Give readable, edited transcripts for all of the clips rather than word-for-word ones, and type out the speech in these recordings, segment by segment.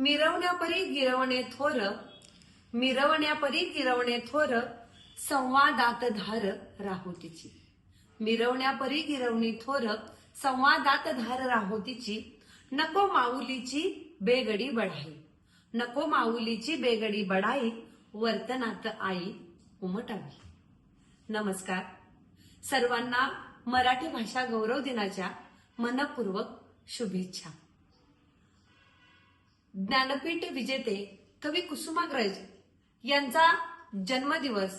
मिरवण्यापरी गिरवणे थोर, मिरवण्यापरी गिरवणे थोर, संवादात धार राहोतीची. मिरवण्यापरी गिरवणी थोर, संवादात धार राहोतीची. नको माऊलीची बेगडी बढाई, नको माऊलीची बेगडी बढाई, वर्तनात आई उमटावी. नमस्कार. सर्वांना मराठी भाषा गौरव दिनाच्या मनपूर्वक शुभेच्छा. ज्ञानपीठ विजेते कवी कुसुमाग्रज यांचा जन्मदिवस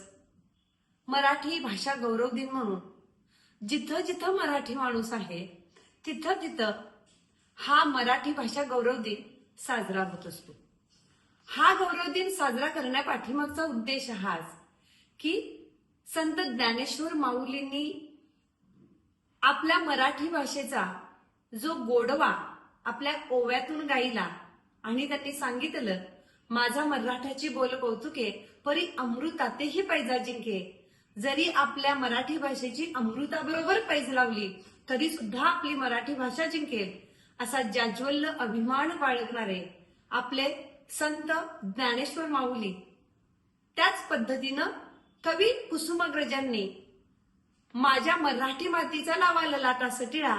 मराठी भाषा गौरव दिन म्हणून जिथं जिथं मराठी माणूस आहे तिथं तिथं हा मराठी भाषा गौरव दिन साजरा होत असतो. हा गौरव दिन साजरा करण्यापाठीमागचा उद्देश हाच की संत ज्ञानेश्वर माऊलींनी आपल्या मराठी भाषेचा जो गोडवा आपल्या ओव्यातून गायला आणि त्यांनी सांगितलं, माझा मराठाची बोल कौतुके परी अमृतातेही पैजा जिंके. जरी आपल्या मराठी भाषेची अमृताबरोबर पैज लावली तरी सुद्धा आपली मराठी भाषा जिंकेल, असा जाज्वल्य अभिमान बाळगणारे आपले संत ज्ञानेश्वर माऊली. त्याच पद्धतीनं कवी कुसुमाग्रजांनी माझ्या मराठी मातीचा लावा ललाटा सटिळा,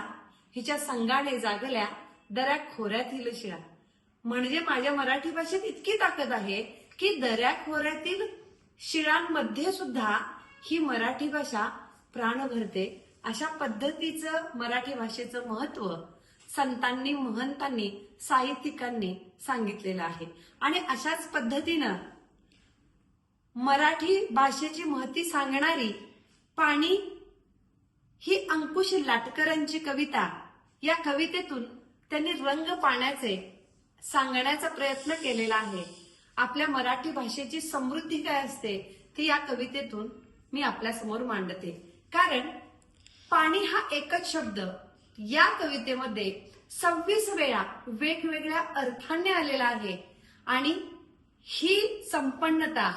हिच्या संगाने जागल्या दऱ्या खोऱ्यातील शिळा. म्हणजे माझ्या मराठी भाषेत इतकी ताकद आहे की दऱ्या खोऱ्यातील शिळांमध्ये सुद्धा ही मराठी भाषा प्राण भरते. अशा पद्धतीचं मराठी भाषेचं महत्व संतांनी, महंतांनी, साहित्यिकांनी सांगितलेलं आहे. आणि अशाच पद्धतीनं मराठी भाषेची महती सांगणारी पाणी ही अंकुश लाटकरांची कविता, या कवितेतून त्यांनी रंग पाण्याचे सांगण्याचा प्रयत्न केलेला आहे. आपल्या मराठी भाषेची समृद्धी काय असते ती या कवितेतून मी आपल्या समोर मांडते. कारण पाणी हा एकच शब्द या कवितेमध्ये 26 वेळा वेगवेगळ्या अर्थाने आलेला आहे. आणि ही संपन्नता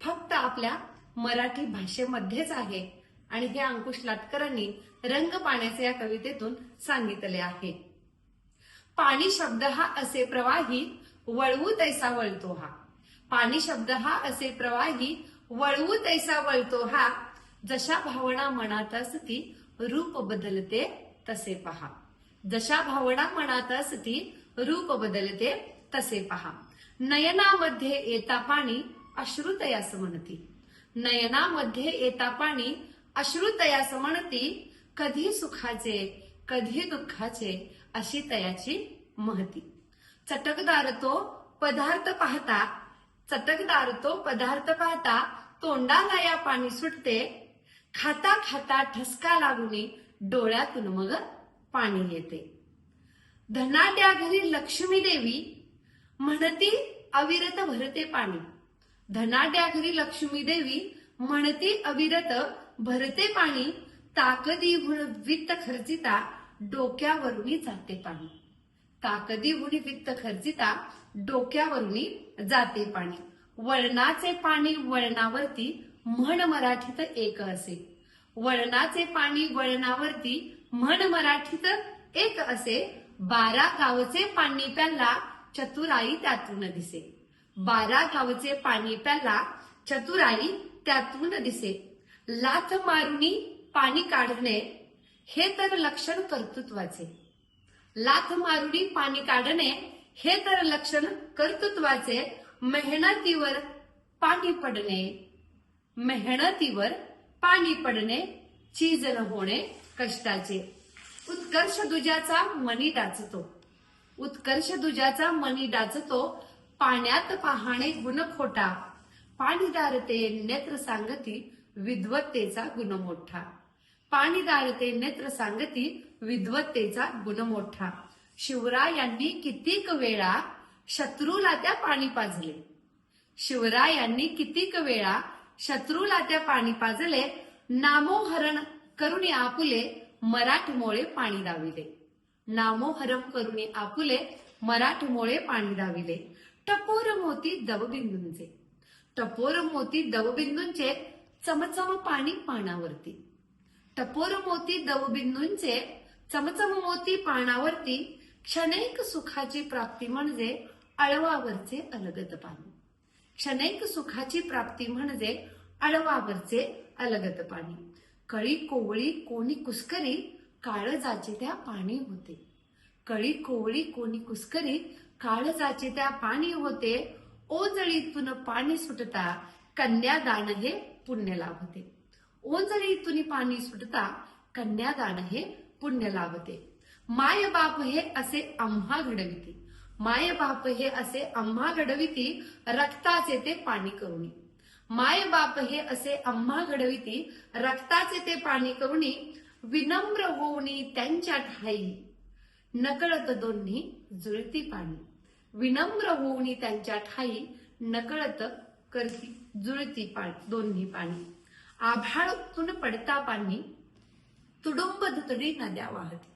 फक्त आपल्या मराठी भाषेमध्येच आहे. आणि हे अंकुश लाटकरांनी रंग पाण्याचे या कवितेतून सांगितले आहे. पाणी शब्द हा असे प्रवाही वळवू तैसा वळतो हा. पाणी शब्द हा असे प्रवाही वळवू तैसा वळतो हा. जशा भावना मनात असती रूप बदलते तसे पहा. जशा भावना मनात असती रूप बदलते तसे पहा. नयनामध्ये येता पाणी अश्रुतयास म्हणती. नयनामध्ये येता पाणी अश्रुतयास म्हणती. कधी सुखाचे कधी दुःखाचे अशी तयाची महती. चटकदार तो पदार्थ पाहता, चटकदार तो पदार्थ पाहता तोंडाला या पाणी सुटते. खाता खाता ठसका लागुनी डोळ्यातून मग पाणी येते. धनाट्या घरी लक्ष्मी देवी म्हणती अविरत भरते पाणी. धनाट्या घरी लक्ष्मी देवी म्हणती अविरत भरते पाणी. ताकदीहून वित्त खर्चिता डोक्यावरून जाते पाणी. ताकदीहून वित्त खर्चिता डोक्यावरून जाते पाणी. वळणाचे पाणी वळणावरती म्हण मराठीत एक असे. वळणाचे पाणी वळणावरती म्हण मराठीत एक असे. 12 गावचे पाणी प्याला चतुराई त्यातून दिसे. 12 गावचे पाणी प्याला चतुराई त्यातून दिसे. लाथ मारुनी पाणी काढणे हे तर लक्षण कर्तृत्वाचे. लाथ मारुनी पाणी काढणे हे तर लक्षण कर्तृत्वाचे. मेहनतीवर पाणी पडणे, मेहनतीवर पाणी पडणे चीज न होणे कष्टाचे. उत्कर्ष दुजाचा मनी डाचतो, उत्कर्ष दुजाचा मनी डाचतो. पाण्यात पाहणे गुण खोटा, पाणीदार ते नेत्र सांगती विद्वत्तेचा गुण मोठा. पाणीदार ते नेत्र सांगती विद्वत्तेचा गुण मोठा. शिवरायांनी कितीक वेळा शत्रूला त्या पाणी पाजले. शिवरायांनी कितीक वेळा शत्रूला त्या पाणी पाजले. नामोहरण करुणी आपुले मराठमोळे पाणी दाविले. नामोहरम करुणी आपुले मराठमोळे पाणी दाविले. टपोर मोती दवबिंदूंचे, टपोर मोती दवबिंदूंचे चमचम पाणी पानावरती. टपोर मोती दवबिंदूंचे चमचम मोती पानावरती. क्षणैक सुखाची प्राप्ती म्हणजे आळवावरचे अलगद पाणी. क्षणैक सुखाची प्राप्ती म्हणजे आळवावरचे अलगद पाणी. कळी कोवळी कोणी कुस्करी, काळजाचे त्या पाणी होते. कळी कोवळी कोणी कुस्करी, काळजाचे त्या पाणी होते. ओंजळीतून पाणी सुटता, कन्यादान हे पुण्य लाभते. ओंजळीतून पाणी सुटता, कन्यादान हे पुण्य लाभते. माय बाप हे असे आम्हा घडविती. माय बाप हे असे आम्हा घडविती, रक्ताचे ते पाणी करुणी. माय बाप हे असे आम्हा घडविती, रक्ताचे ते पाणी करुणी. विनम्र होऊनी त्यांच्या ठाई, नकळत दोन्ही जुळती पाणी. विनम्र होऊनी त्यांच्या ठाई, नकळत करती जुळती पाणी दोन्ही पाणी. आभाळातून पडता पाणी, तुडुंब दुथडी नद्या वाहती.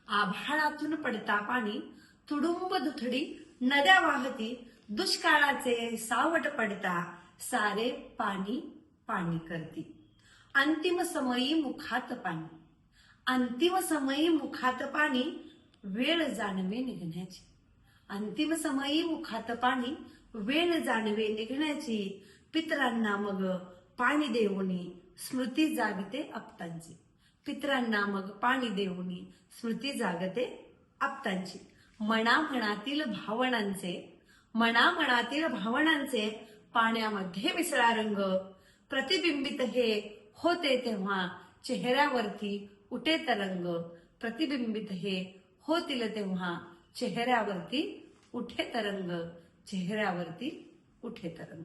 आभाळातून पडता पाणी, तुडुंब दुथडी नद्या वाहती. दुष्काळाचे सावट पडता, सारे पाणी पाणी करती. अंतिम समयी मुखात पाणी. अंतिम समयी मुखात पाणी, वेळ जाणवे निघण्याची. अंतिम समयी मुखात पाणी, वेळ जाणवे निघण्याची. पितरांना मग पाणी देऊनी, स्मृती जागते आप्तांची. पितरांना मग पाणी देऊनी, स्मृती जागते आप्तांची. मनामनातील भावनांचे, मनामनातील भावनांचे पाण्यामध्ये मिसळा रंग. प्रतिबिंबित हे होते तेव्हा, चेहऱ्यावरती उठे तरंग. प्रतिबिंबित हे होतील तेव्हा, चेहऱ्यावरती उठे तरंग. चेहऱ्यावरती उठे तरंग.